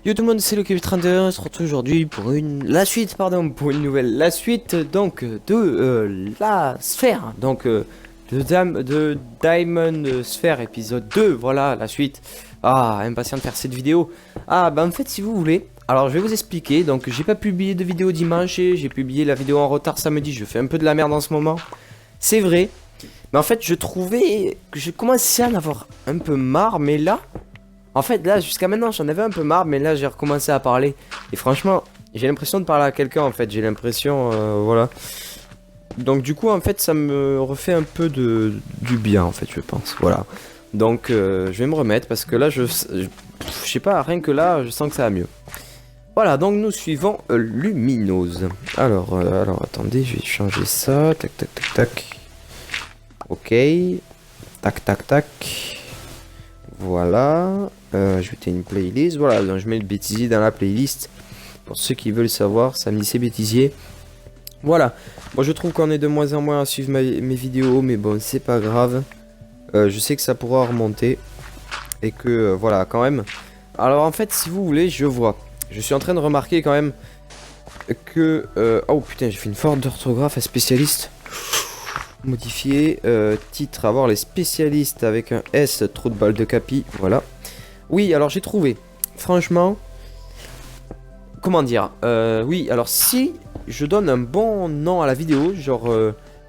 Yo tout le monde, c'est le KB31, on se retrouve aujourd'hui pour la suite, pour une nouvelle, la suite donc de la sphère, de Diamond Sphere épisode 2, voilà la suite. Ah, impatient de faire cette vidéo. Ah, bah en fait si vous voulez, alors je vais vous expliquer, donc j'ai pas publié de vidéo dimanche et j'ai publié la vidéo en retard samedi, je fais un peu de la merde en ce moment, c'est vrai. Mais en fait je trouvais que je commençais à en avoir un peu marre, mais là... En fait, là, jusqu'à maintenant, j'en avais un peu marre, mais là, j'ai recommencé à parler. Et franchement, j'ai l'impression de parler à quelqu'un, en fait. J'ai l'impression, voilà. Donc, du coup, en fait, ça me refait un peu du bien, en fait, je pense. Voilà. Donc, je vais me remettre parce que là, je sais pas, rien que là, je sens que ça va mieux. Voilà, donc nous suivons Luminose. Alors, attendez, je vais changer ça. Tac, tac, tac, tac. Ok. Tac, tac, tac. Voilà, ajouter une playlist. Voilà, donc je mets le bêtisier dans la playlist. Pour ceux qui veulent savoir, samedi c'est bêtisier. Voilà, moi je trouve qu'on est de moins en moins à suivre mes vidéos, mais bon, c'est pas grave. Je sais que ça pourra remonter. Et que, voilà, quand même. Alors en fait, si vous voulez, je vois. Je suis en train de remarquer quand même que... oh putain, j'ai fait une faute d'orthographe à spécialiste. Modifier, titre, avoir les spécialistes avec un S, trop de balles de capi, voilà. Oui, alors j'ai trouvé, franchement, comment dire, oui, alors si je donne un bon nom à la vidéo, genre,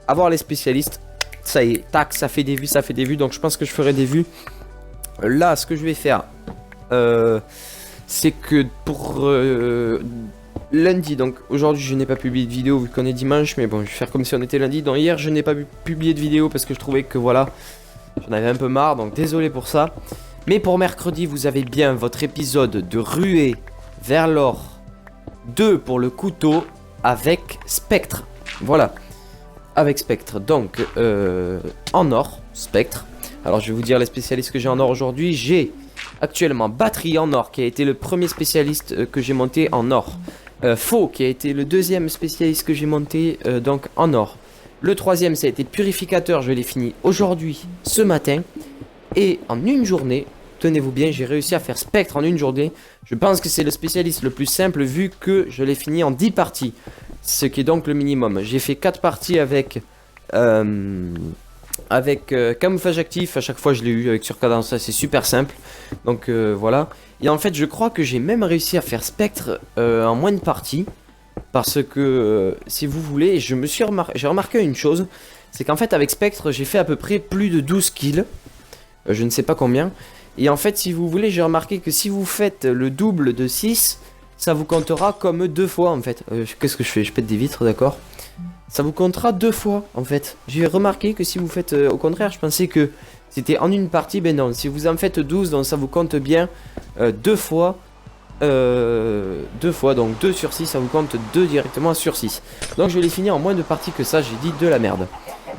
avoir les spécialistes, ça y est, tac, ça fait des vues, donc je pense que je ferai des vues. Là, ce que je vais faire, c'est que pour lundi, donc aujourd'hui je n'ai pas publié de vidéo vu qu'on est dimanche, mais bon, je vais faire comme si on était lundi. Donc hier je n'ai pas publié de vidéo parce que je trouvais que voilà, j'en avais un peu marre, donc désolé pour ça. Mais pour mercredi, vous avez bien votre épisode de Ruée vers l'or 2 pour le couteau avec Spectre. Voilà, avec Spectre, donc en or, Spectre. Alors je vais vous dire les spécialistes que j'ai en or aujourd'hui. J'ai actuellement Batterie en or qui a été le premier spécialiste que j'ai monté en or. Faux qui a été le deuxième spécialiste que j'ai monté donc en or. Le troisième ça a été Purificateur, je l'ai fini aujourd'hui, ce matin. Et en une journée, tenez-vous bien, j'ai réussi à faire Spectre en une journée. Je pense que c'est le spécialiste le plus simple vu que je l'ai fini en 10 parties. Ce qui est donc le minimum. J'ai fait 4 parties avec camouflage actif. À chaque fois je l'ai eu avec surcadence, ça c'est super simple. Donc voilà. Et en fait je crois que j'ai même réussi à faire Spectre en moins de parties. Parce que si vous voulez, j'ai remarqué une chose. C'est qu'en fait avec Spectre j'ai fait à peu près plus de 12 kills. Je ne sais pas combien. Et en fait si vous voulez, j'ai remarqué que si vous faites le double de 6, ça vous comptera comme 2 fois en fait. Qu'est-ce que je fais? Je pète des vitres, d'accord. Ça vous comptera 2 fois en fait. J'ai remarqué que si vous faites au contraire, je pensais que c'était en une partie, ben non. Si vous en faites 12, donc ça vous compte bien 2 fois. 2 fois, donc 2 sur 6, ça vous compte 2 directement sur 6. Donc je l'ai fini en moins de parties que ça, j'ai dit de la merde.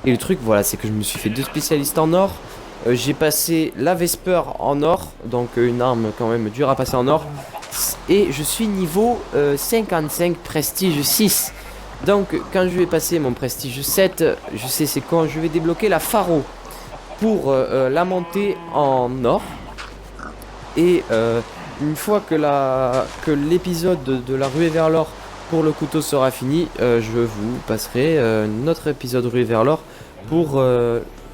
Et le truc, voilà, c'est que je me suis fait 2 spécialistes en or. J'ai passé la Vesper en or, donc une arme quand même dure à passer en or. Et je suis niveau 55 prestige 6. Donc quand je vais passer mon prestige 7, je sais c'est quand je vais débloquer la Pharo pour la monter en or. Et une fois que l'épisode de la ruée vers l'or pour le couteau sera fini, je vous passerai notre épisode ruée vers l'or pour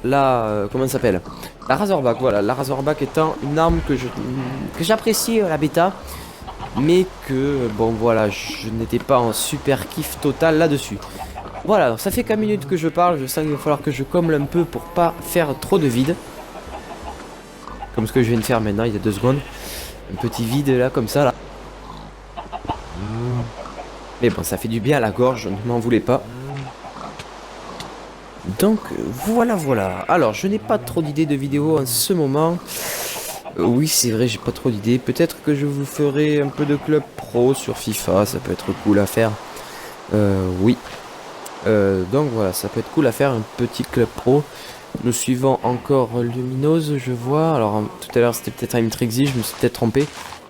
comment ça s'appelle, la Razorback. Voilà, la Razorback étant une arme que j'apprécie à la bêta, mais que bon voilà, je n'étais pas en super kiff total là-dessus. Voilà, ça fait 4 minutes que je parle, je sens qu'il va falloir que je comble un peu pour pas faire trop de vide. Comme ce que je viens de faire maintenant il y a 2 secondes. Un petit vide là comme ça là. Mais bon, ça fait du bien à la gorge, ne m'en voulez pas. Donc voilà. Alors je n'ai pas trop d'idées de vidéos en ce moment. Oui c'est vrai, j'ai pas trop d'idées. Peut-être que je vous ferai un peu de club pro sur FIFA, ça peut être cool à faire. Oui. Donc voilà, ça peut être cool à faire, un petit club pro. Nous suivons encore Luminose, je vois. Alors tout à l'heure c'était peut-être un Trixie, je me suis peut-être trompé.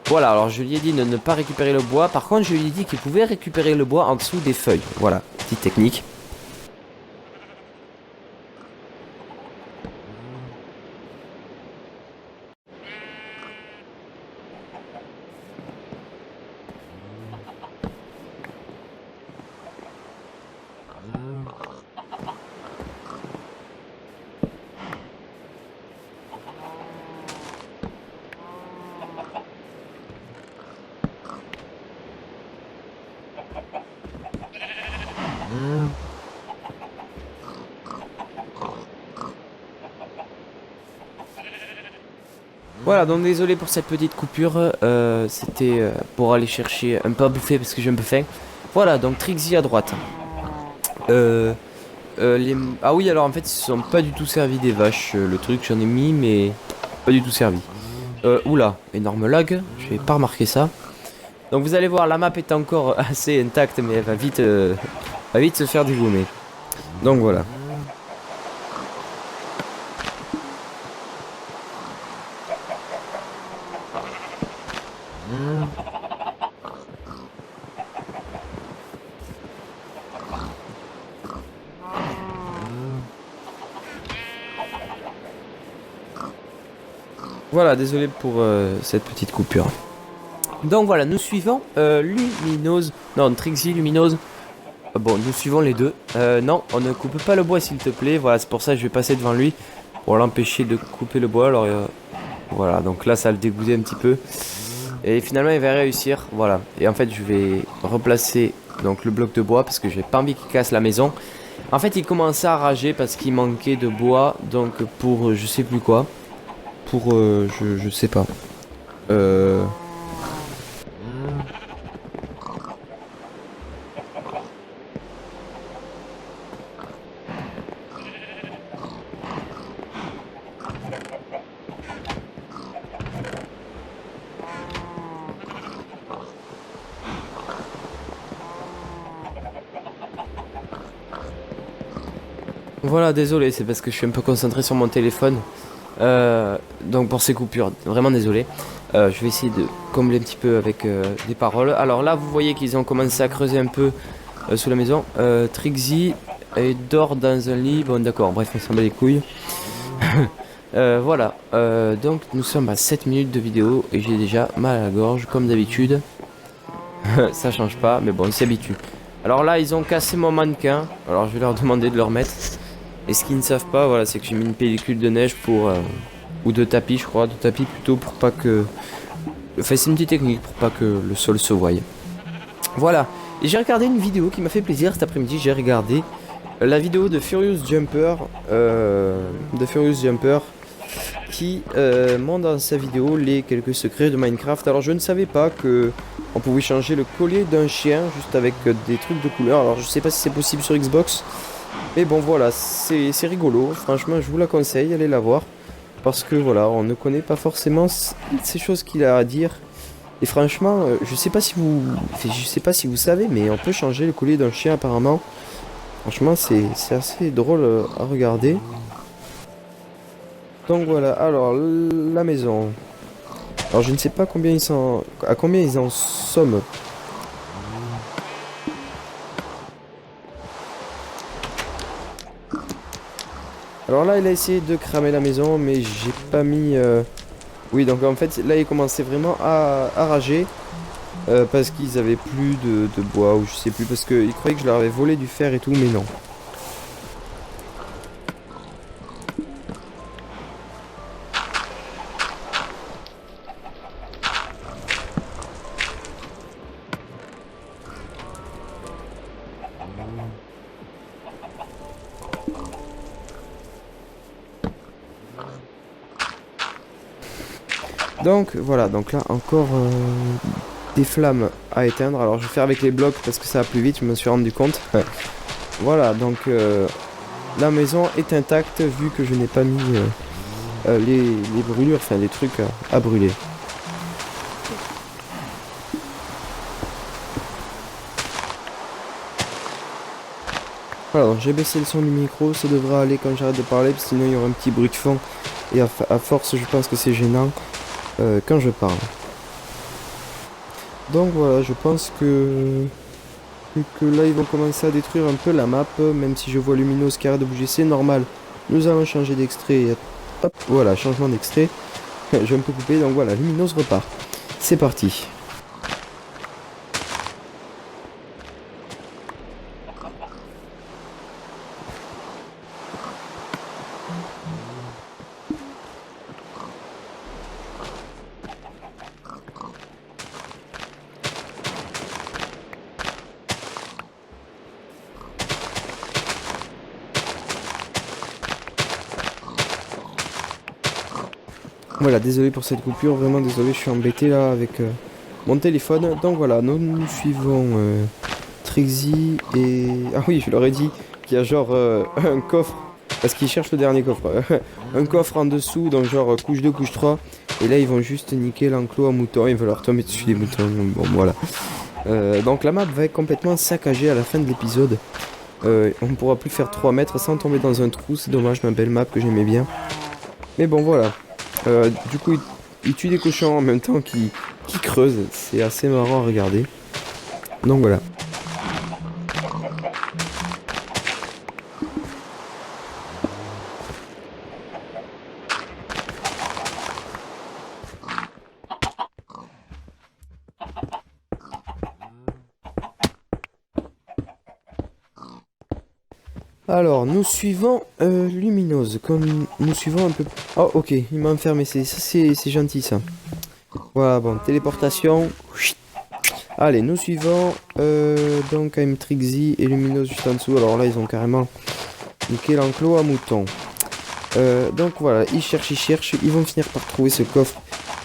Voilà, alors je lui ai dit de ne pas récupérer le bois. Par contre je lui ai dit qu'il pouvait récupérer le bois en dessous des feuilles. Voilà, petite technique. Voilà, donc désolé pour cette petite coupure. C'était pour aller chercher un peu à bouffer parce que j'ai un peu faim. Voilà, donc Trixie à droite. Euh, Ah oui, alors en fait, ils se sont pas du tout servis des vaches. Le truc, j'en ai mis, mais pas du tout servi. Oula, énorme lag. Je vais pas remarquer ça. Donc vous allez voir, la map est encore assez intacte, mais elle va vite se faire dégommer. Donc voilà. Voilà, désolé pour cette petite coupure. Donc voilà, nous suivons Luminose. Non, Trixie, Luminose. Bon, nous suivons les deux. Non, on ne coupe pas le bois s'il te plaît. Voilà, c'est pour ça que je vais passer devant lui pour l'empêcher de couper le bois. Alors voilà, donc là ça le dégoûtait un petit peu. Et finalement il va réussir. Voilà. Et en fait je vais replacer donc le bloc de bois parce que j'ai pas envie qu'il casse la maison. En fait il commençait à rager parce qu'il manquait de bois. Donc pour je sais plus quoi. Pour je sais pas. Euh... Voilà, désolé, c'est parce que je suis un peu concentré sur mon téléphone. Donc pour ces coupures, vraiment désolé. Je vais essayer de combler un petit peu avec des paroles. Alors là, vous voyez qu'ils ont commencé à creuser un peu sous la maison. Trixie dort dans un lit. Bon, d'accord, bref, on s'en bat les couilles. Voilà, donc nous sommes à 7 minutes de vidéo et j'ai déjà mal à la gorge, comme d'habitude. Ça change pas, mais bon, on s'y habitue. Alors là, ils ont cassé mon mannequin. Alors je vais leur demander de le remettre. Et ce qu'ils ne savent pas, voilà, c'est que j'ai mis une pellicule de neige pour... ou de tapis, je crois, de tapis plutôt, pour pas que... Enfin, c'est une petite technique pour pas que le sol se voie. Voilà. Et j'ai regardé une vidéo qui m'a fait plaisir cet après-midi. J'ai regardé la vidéo de Furious Jumper. Qui montre dans sa vidéo les quelques secrets de Minecraft. Alors je ne savais pas que on pouvait changer le collier d'un chien juste avec des trucs de couleur. Alors je sais pas si c'est possible sur Xbox. Mais bon voilà, c'est rigolo. Franchement je vous la conseille, allez la voir. Parce que voilà, on ne connaît pas forcément ces choses qu'il a à dire. Et franchement, je sais pas si vous. Je sais pas si vous savez, mais on peut changer le collier d'un chien apparemment. Franchement c'est assez drôle à regarder. Donc voilà, alors la maison. Alors je ne sais pas combien ils sont, à combien ils en sommes. Alors là, il a essayé de cramer la maison, mais j'ai pas mis. Oui, donc en fait, là, il commençait vraiment à rager parce qu'ils avaient plus de bois ou je sais plus parce qu'ils croyaient que je leur avais volé du fer et tout, mais non. Donc voilà, donc là encore des flammes à éteindre. Alors je vais faire avec les blocs parce que ça va plus vite, je me suis rendu compte. Voilà, donc la maison est intacte vu que je n'ai pas mis les brûlures, enfin les trucs à brûler. Voilà, donc j'ai baissé le son du micro, ça devrait aller quand j'arrête de parler, parce que sinon il y aura un petit bruit de fond. Et à force, je pense que c'est gênant quand je parle. Donc voilà, je pense que là ils vont commencer à détruire un peu la map, même si je vois Luminose qui arrête de bouger, c'est normal. Nous allons changer d'extrait. Hop, voilà, changement d'extrait. Je vais un peu couper, donc voilà, Luminose repart. C'est parti. Voilà, désolé pour cette coupure, vraiment désolé, je suis embêté là avec mon téléphone. Donc voilà, nous suivons Trixie et... Ah oui, je leur ai dit qu'il y a genre un coffre, parce qu'ils cherchent le dernier coffre. Un coffre en dessous, donc genre couche 2, couche 3. Et là, ils vont juste niquer l'enclos à moutons, ils veulent leur tomber dessus des moutons. Bon, voilà. Donc la map va être complètement saccagée à la fin de l'épisode. On ne pourra plus faire 3 mètres sans tomber dans un trou, c'est dommage, ma belle map que j'aimais bien. Mais bon, voilà. Du coup, il tue des cochons en même temps qu'il creuse. C'est assez marrant à regarder. Donc voilà. Alors, nous suivons Luminose. Comme nous suivons un peu... Oh, ok, il m'a enfermé. C'est gentil, ça. Voilà, bon, téléportation. Allez, nous suivons donc I'm Trixie et Luminose juste en dessous. Alors là, ils ont carrément niqué l'enclos à moutons. Donc voilà, ils cherchent. Ils vont finir par trouver ce coffre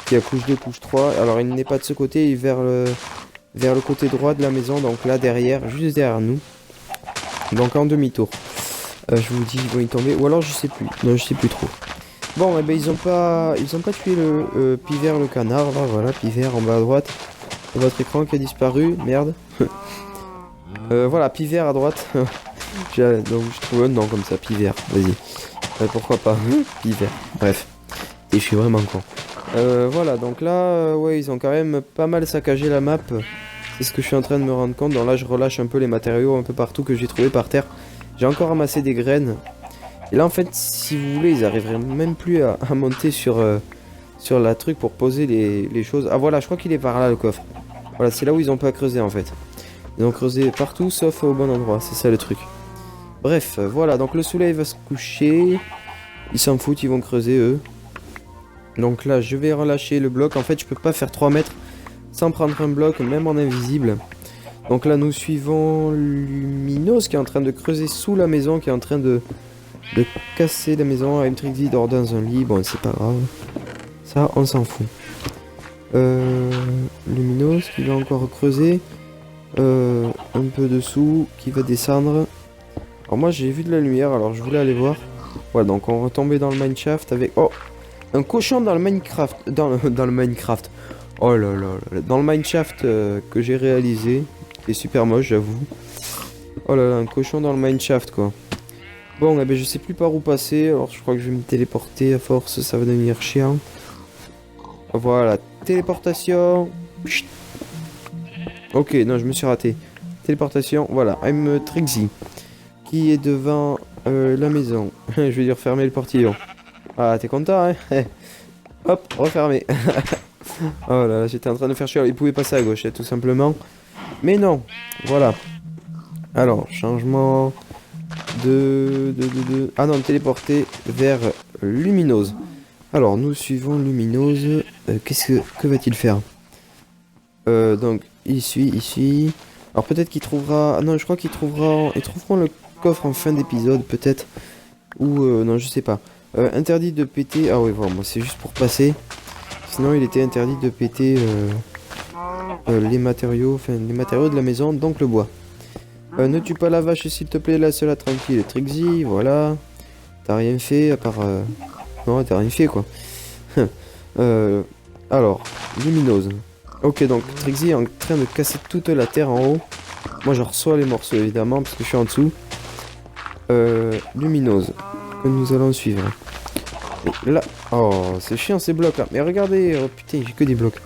qui a couche 2, couche 3. Alors, il n'est pas de ce côté, il est vers le côté droit de la maison. Donc là, derrière, juste derrière nous. Donc en demi-tour. Je vous dis, ils vont y tomber. Ou alors, je sais plus. Non, je sais plus trop. Bon, eh ben, ils ont pas tué le Pivert, le canard. Là, voilà, Pivert en bas à droite. Votre écran qui a disparu. Merde. Voilà, Pivert à droite. Donc, je trouve un nom comme ça. Pivert. Vas-y. Pourquoi pas. Pivert. Bref. Et je suis vraiment con. Voilà, donc là, ouais, ils ont quand même pas mal saccagé la map. C'est ce que je suis en train de me rendre compte. Donc là, je relâche un peu les matériaux un peu partout que j'ai trouvé par terre. J'ai encore ramassé des graines. Et là, en fait, si vous voulez, ils arriveraient même plus à monter sur la truc pour poser les choses. Ah voilà, je crois qu'il est par là, le coffre. Voilà, c'est là où ils ont pas creusé, en fait. Ils ont creusé partout, sauf au bon endroit. C'est ça, le truc. Bref, voilà. Donc, le soleil va se coucher. Ils s'en foutent, ils vont creuser, eux. Donc là, je vais relâcher le bloc. En fait, je peux pas faire 3 mètres sans prendre un bloc, même en invisible. Donc là, nous suivons Luminose qui est en train de creuser sous la maison, qui est en train de casser la maison. Trixie dort dans un lit, bon, c'est pas grave. Ça, on s'en fout. Luminose qui va encore creuser. Un peu dessous, qui va descendre. Alors moi, j'ai vu de la lumière, alors je voulais aller voir. Voilà, donc on retombait dans le mineshaft avec... Oh, un cochon dans le Minecraft. Dans le Minecraft. Oh là là là. Dans le mineshaft que j'ai réalisé. C'est super moche, j'avoue. Oh là là, un cochon dans le mineshaft, quoi. Bon, eh ben, je sais plus par où passer. Alors, je crois que je vais me téléporter à force. Ça va devenir chiant. Voilà, téléportation. Chut. Ok, non, je me suis raté. Téléportation, voilà. I'm Trixie. Qui est devant la maison. Je vais dire fermer le portillon. Ah, t'es content, hein? Hop, refermé. Oh là là, j'étais en train de faire chier. Il pouvait passer à gauche, tout simplement. Mais non, voilà. Alors, changement Ah non, téléporter vers Luminose. Alors, nous suivons Luminose. Que va-t-il faire? Donc, ici. Alors, peut-être qu'il trouvera... Ah non, je crois qu'il trouvera... Ils trouveront le coffre en fin d'épisode, peut-être. Ou... non, je sais pas. Interdit de péter... Ah oui, voilà, moi, c'est juste pour passer. Sinon, il était interdit de péter... les matériaux de la maison, donc le bois. Ne tue pas la vache s'il te plaît, laisse-la tranquille. Trixie, voilà. T'as rien fait à part... Non, t'as rien fait quoi. Alors, Luminose. Ok, donc Trixie est en train de casser toute la terre en haut. Moi je reçois les morceaux évidemment parce que je suis en dessous. Luminose. Que nous allons suivre. Et là... Oh, c'est chiant ces blocs là. Mais regardez, oh putain, j'ai que des blocs.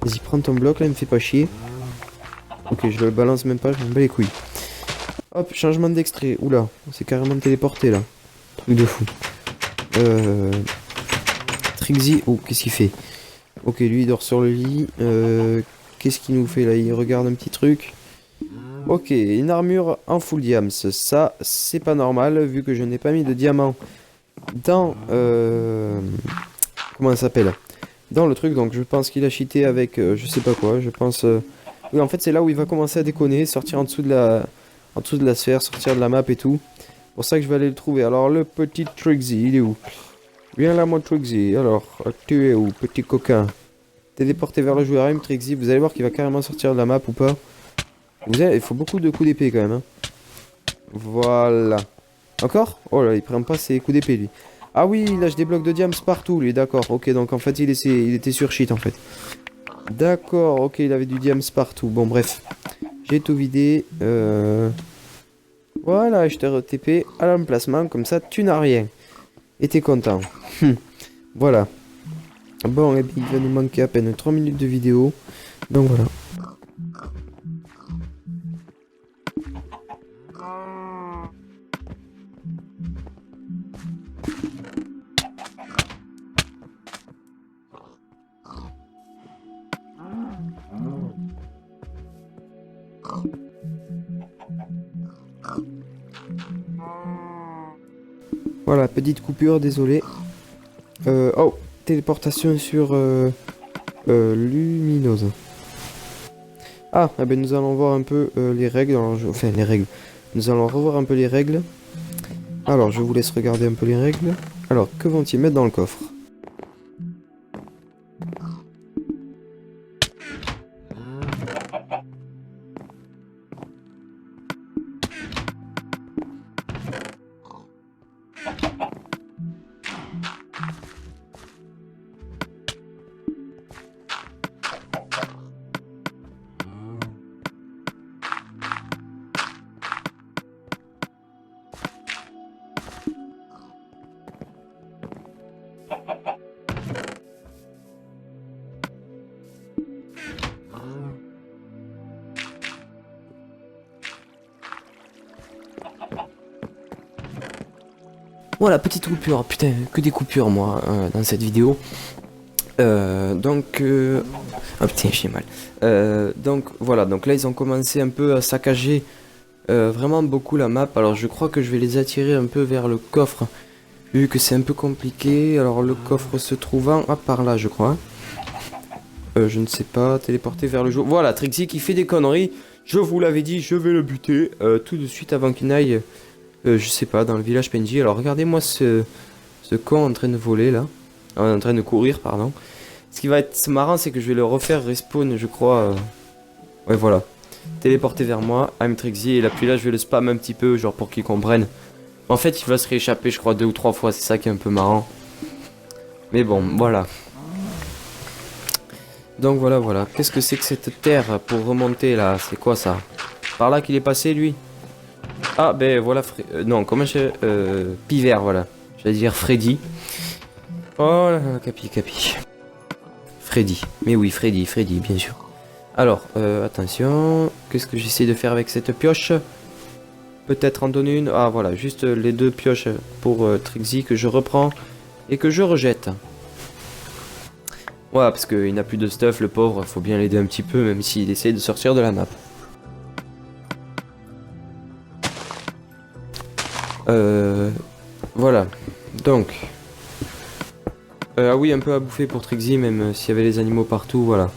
Vas-y, prends ton bloc là, il me fait pas chier. Ok, je le balance même pas, je m'en bats les couilles. Hop, changement d'extrait. Oula, c'est carrément téléporté là. Truc de fou. Trixie, oh, qu'est-ce qu'il fait? Ok, lui il dort sur le lit. Qu'est-ce qu'il nous fait là? Il regarde un petit truc. Ok, une armure en full diams. Ça, c'est pas normal vu que je n'ai pas mis de diamant dans... Comment ça s'appelle? Dans le truc, donc je pense qu'il a cheaté avec je sais pas quoi, je pense... Oui, en fait c'est là où il va commencer à déconner, sortir en dessous de la sphère, sortir de la map et tout. C'est pour ça que je vais aller le trouver. Alors le petit Trixie, il est où? Viens là, mon Trixie. Alors, tu es où, petit coquin? Téléporté vers le joueur M, Trixie. Vous allez voir qu'il va carrément sortir de la map ou pas. Il faut beaucoup de coups d'épée quand même. Hein. Voilà. Encore? Oh là, il prend pas ses coups d'épée lui. Ah oui, il lâche des blocs de diams partout lui, d'accord. Ok, donc en fait il était sur shit en fait. D'accord, ok, il avait du diams partout. Bon, bref. J'ai tout vidé. Voilà, je t'ai re-TP à l'emplacement, comme ça tu n'as rien. Et t'es content. Voilà. Bon, et puis il va nous manquer à peine 3 minutes de vidéo. Donc voilà. Voilà, petite coupure, désolé. Oh, téléportation sur lumineuse. Ah, eh ben nous allons voir un peu les règles. Alors, enfin, les règles. Nous allons revoir un peu les règles. Alors, je vous laisse regarder un peu les règles. Alors, que vont-ils mettre dans le coffre? Voilà, petite coupure. Putain, que des coupures, moi, dans cette vidéo. Ah putain, j'ai mal. Donc, voilà. Donc là, ils ont commencé un peu à saccager vraiment beaucoup la map. Alors, je crois que je vais les attirer un peu vers le coffre. Vu que c'est un peu compliqué. Alors, le coffre se trouvant... Ah, par là, je crois. Je ne sais pas. Téléporter vers le jour. Voilà, Trixie qui fait des conneries. Je vous l'avais dit, je vais le buter tout de suite avant qu'il n'aille... je sais pas, dans le village PNJ. Alors regardez-moi ce con en train de voler là. En train de courir, pardon. Ce qui va être marrant, c'est que je vais le refaire respawn, je crois. Ouais, voilà. Téléporter vers moi, I'm Trixie. Et là, puis là, je vais le spam un petit peu, genre pour qu'il comprenne. En fait, il va se rééchapper, je crois, 2 ou 3 fois. C'est ça qui est un peu marrant. Mais bon, voilà. Donc voilà, voilà. Qu'est-ce que c'est que cette terre pour remonter là? C'est quoi ça? Par là qu'il est passé, lui? Ah ben voilà, non, comment je... Pivert, voilà. J'allais dire Freddy. Oh là là, capi. Freddy. Mais oui, Freddy, bien sûr. Alors, attention. Qu'est-ce que j'essaie de faire avec cette pioche? Peut-être en donner une. Ah voilà, juste les 2 pioches pour Trixie que je reprends et que je rejette. Voilà, parce qu'il n'a plus de stuff, le pauvre. Faut bien l'aider un petit peu, même s'il essaie de sortir de la map. Voilà, donc ah oui, un peu à bouffer pour Trixie, même s'il y avait les animaux partout, voilà.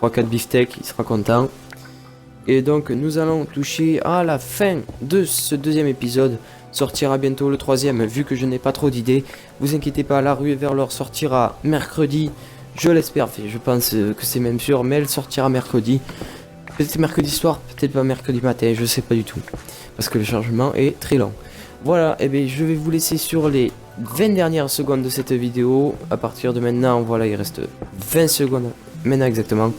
3-4 beefsteaks, il sera content. Et donc nous allons toucher à la fin de ce 2e épisode. Sortira bientôt le 3e, vu que je n'ai pas trop d'idées. Vous inquiétez pas, la rue vers l'or sortira mercredi, je l'espère, je pense que c'est même sûr, mais elle sortira mercredi. Peut-être mercredi soir, peut-être pas mercredi matin, je sais pas du tout. Parce que le chargement est très long. Voilà, et bien je vais vous laisser sur les 20 dernières secondes de cette vidéo. À partir de maintenant, voilà, il reste 20 secondes, maintenant exactement.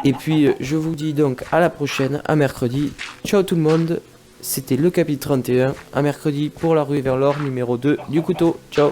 Et puis je vous dis donc à la prochaine, à mercredi. Ciao tout le monde, c'était le chapitre 31, à mercredi pour la rue vers l'or numéro 2 du couteau. Ciao.